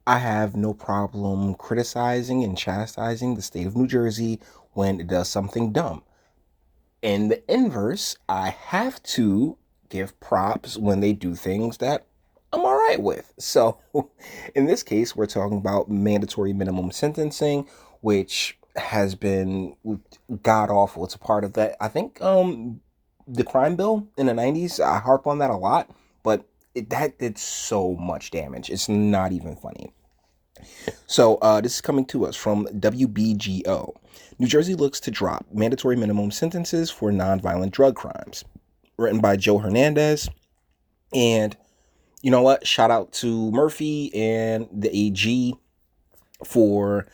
I have no problem criticizing and chastising the state of New Jersey when it does something dumb. In the inverse, I have to give props when they do things that I'm all right with. So, in this case, we're talking about mandatory minimum sentencing, which has been god awful. It's a part of that. I think the crime bill in the 90s. I harp on that a lot, but that did so much damage. It's not even funny. So this is coming to us from WBGO. New Jersey looks to drop mandatory minimum sentences for nonviolent drug crimes. Written by Joe Hernandez. And you know what? Shout out to Murphy and the AG for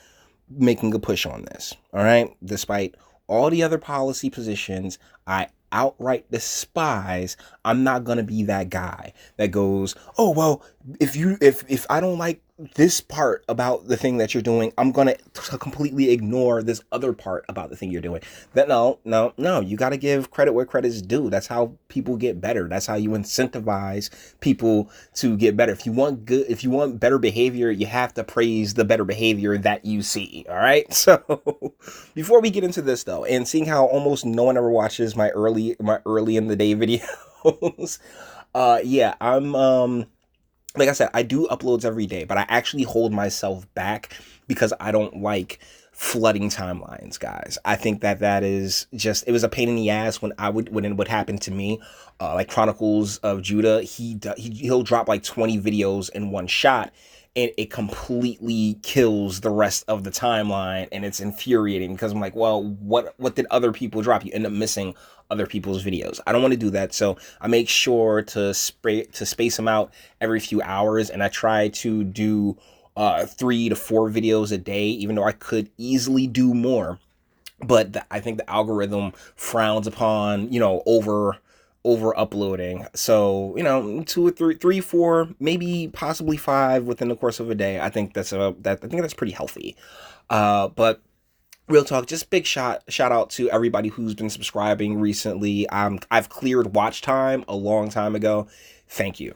making a push on this. All right. Despite all the other policy positions I outright despise, I'm not gonna be that guy that goes, oh well, if I don't like this part about the thing that you're doing, I'm gonna completely ignore this other part about the thing you're doing. That no, you gotta give credit where credit's due. That's how people get better. That's how you incentivize people to get better. If you want better behavior, you have to praise the better behavior that you see. All right. So before we get into this though, and seeing how almost no one ever watches my early in the day videos, yeah, I'm like I said, I do uploads every day, but I actually hold myself back because I don't like flooding timelines, guys. I think that is just, it was a pain in the ass when it would happen to me. Like Chronicles of Judah, he'll drop like 20 videos in one shot, and it completely kills the rest of the timeline, and it's infuriating because I'm like, well, what did other people drop? You end up missing other people's videos. I don't want to do that, so I make sure to space them out every few hours, and I try to do 3 to 4 videos a day, even though I could easily do more. But I think the algorithm frowns upon, over uploading. So, 2 or 3, 4, maybe possibly 5 within the course of a day. I think that's pretty healthy. But real talk, just big shout out to everybody who's been subscribing recently. I've cleared watch time a long time ago. Thank you.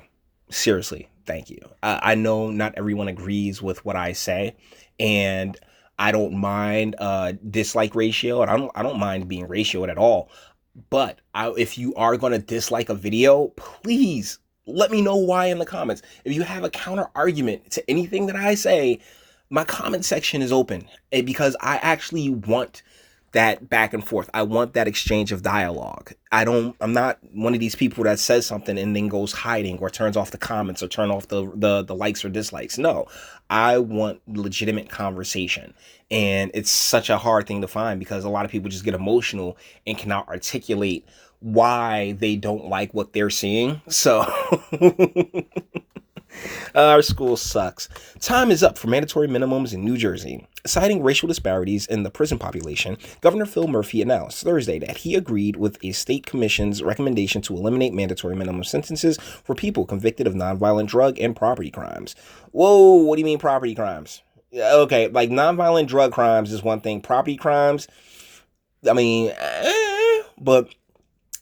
Seriously, thank you. I know not everyone agrees with what I say, and I don't mind dislike ratio, and I don't mind being ratioed at all. But if you are gonna dislike a video, please let me know why in the comments. If you have a counter argument to anything that I say, my comment section is open, because I actually want that back and forth. I want that exchange of dialogue. I'm not one of these people that says something and then goes hiding or turns off the comments or turn off the likes or dislikes. No, I want legitimate conversation. And it's such a hard thing to find because a lot of people just get emotional and cannot articulate why they don't like what they're seeing. So our school sucks. Time is up for mandatory minimums in New Jersey. Citing racial disparities in the prison population, Governor Phil Murphy announced Thursday that he agreed with a state commission's recommendation to eliminate mandatory minimum sentences for people convicted of nonviolent drug and property crimes. Whoa, what do you mean property crimes? Okay, like nonviolent drug crimes is one thing. Property crimes, I mean, but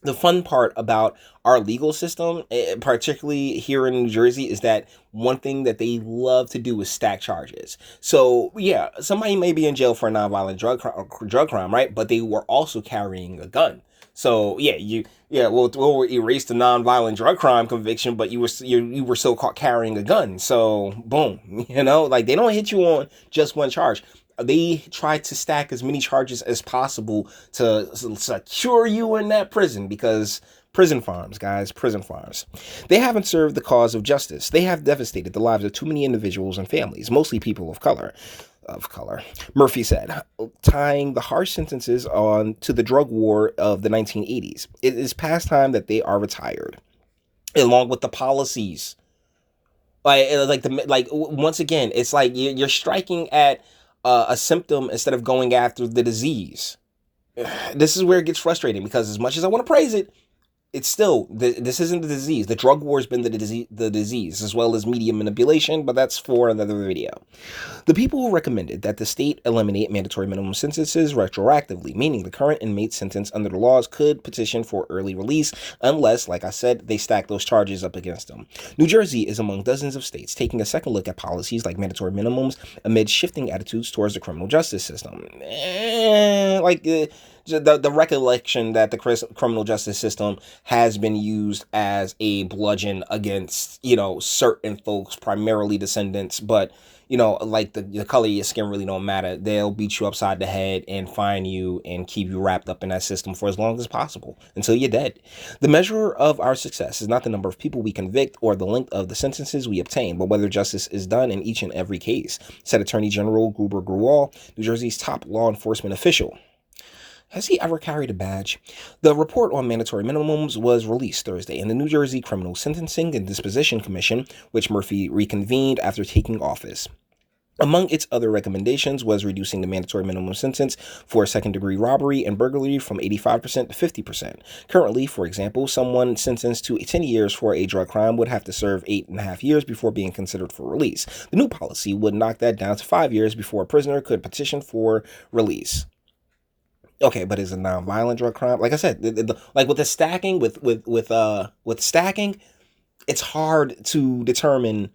the fun part about our legal system, particularly here in New Jersey, is that one thing that they love to do is stack charges. So yeah, somebody may be in jail for a nonviolent drug crime, right? But they were also carrying a gun. So yeah, we'll erase the nonviolent drug crime conviction, but you were still caught carrying a gun. So boom, like they don't hit you on just one charge. They try to stack as many charges as possible to secure you in that prison, because prison farms, guys, prison farms. They haven't served the cause of justice. They have devastated the lives of too many individuals and families, mostly people of color. Murphy said, tying the harsh sentences on to the drug war of the 1980s. It is past time that they are retired, along with the policies. Once again, it's like you're striking at a symptom instead of going after the disease. This is where it gets frustrating, because as much as I want to praise it, it's still this isn't the disease. The drug war has been the disease as well as media manipulation, but that's for another video. The people who recommended that the state eliminate mandatory minimum sentences retroactively, meaning the current inmate sentence under the laws could petition for early release unless, like I said, they stack those charges up against them. New Jersey is among dozens of states taking a second look at policies like mandatory minimums amid shifting attitudes towards the criminal justice system. The recollection that the criminal justice system has been used as a bludgeon against, certain folks, primarily descendants, but like the color of your skin really don't matter. They'll beat you upside the head and fine you and keep you wrapped up in that system for as long as possible until you're dead. The measure of our success is not the number of people we convict or the length of the sentences we obtain, but whether justice is done in each and every case, said Attorney General Gruber Gruwall, New Jersey's top law enforcement official. Has he ever carried a badge? The report on mandatory minimums was released Thursday in the New Jersey Criminal Sentencing and Disposition Commission, which Murphy reconvened after taking office. Among its other recommendations was reducing the mandatory minimum sentence for second-degree robbery and burglary from 85% to 50%. Currently, for example, someone sentenced to 10 years for a drug crime would have to serve 8.5 years before being considered for release. The new policy would knock that down to 5 years before a prisoner could petition for release. Okay, but is a non-violent drug crime? Like I said, like with the stacking, with stacking, it's hard to determine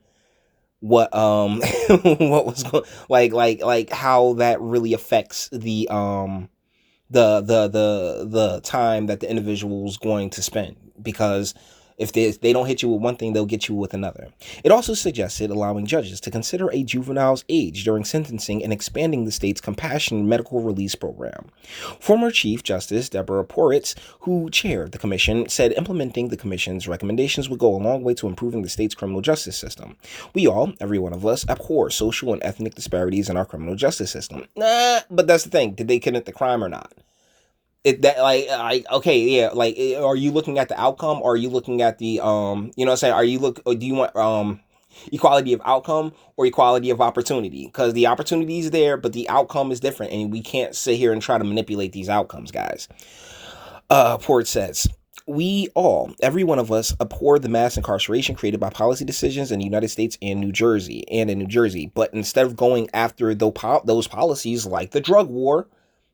what what was going, like how that really affects the time that the individual's going to spend, because if they don't hit you with one thing, they'll get you with another. It also suggested allowing judges to consider a juvenile's age during sentencing and expanding the state's compassionate medical release program. Former Chief Justice Deborah Porritz, who chaired the commission, said implementing the commission's recommendations would go a long way to improving the state's criminal justice system. We all, every one of us, abhor social and ethnic disparities in our criminal justice system. But that's the thing. Did they commit the crime or not? Okay, yeah, like, are you looking at the outcome, or are you looking at the what I'm saying, or do you want equality of outcome or equality of opportunity? Because the opportunity is there, but the outcome is different, and we can't sit here and try to manipulate these outcomes, guys. Port says, we all, every one of us, abhor the mass incarceration created by policy decisions in the United States and New Jersey. But instead of going after those policies like the drug war,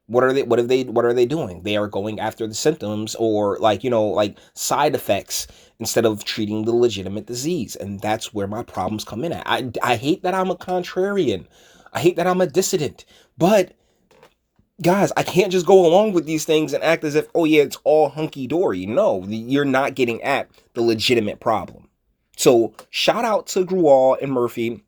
what are they doing? They are going after the symptoms, or like side effects, instead of treating the legitimate disease. And that's where my problems come in at. I hate that I'm a contrarian. I hate that I'm a dissident. But guys, I can't just go along with these things and act as if, oh yeah, it's all hunky-dory. No, you're not getting at the legitimate problem. So shout out to Gruwall and Murphy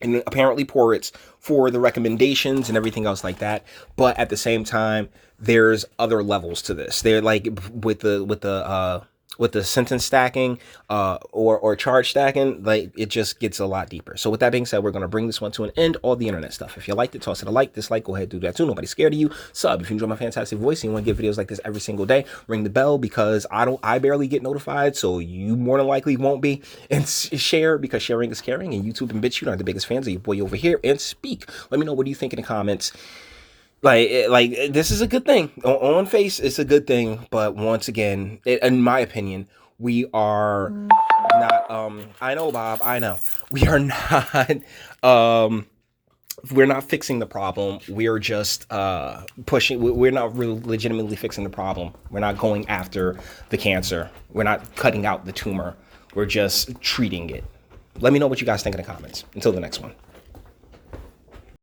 and apparently Porritz for the recommendations and everything else like that. But at the same time, there's other levels to this. They're like with the sentence stacking or charge stacking, like it just gets a lot deeper. So with that being said, we're going to bring this one to an end. All the internet stuff. If you liked it, toss it a like. Dislike, go ahead, do that too. Nobody's scared of you. Sub if you enjoy my fantastic voice and you want to get videos like this every single day. Ring the bell, because I barely get notified, so you more than likely won't be. And share, because sharing is caring. And YouTube and BitChute are the biggest fans of your boy over here. And speak. Let me know what do you think in the comments. Like this is a good thing. On face, it's a good thing. But once again, in my opinion, we are not, I know, Bob, I know. We are not, we're not fixing the problem. We're just pushing, we're not really legitimately fixing the problem. We're not going after the cancer. We're not cutting out the tumor. We're just treating it. Let me know what you guys think in the comments. Until the next one.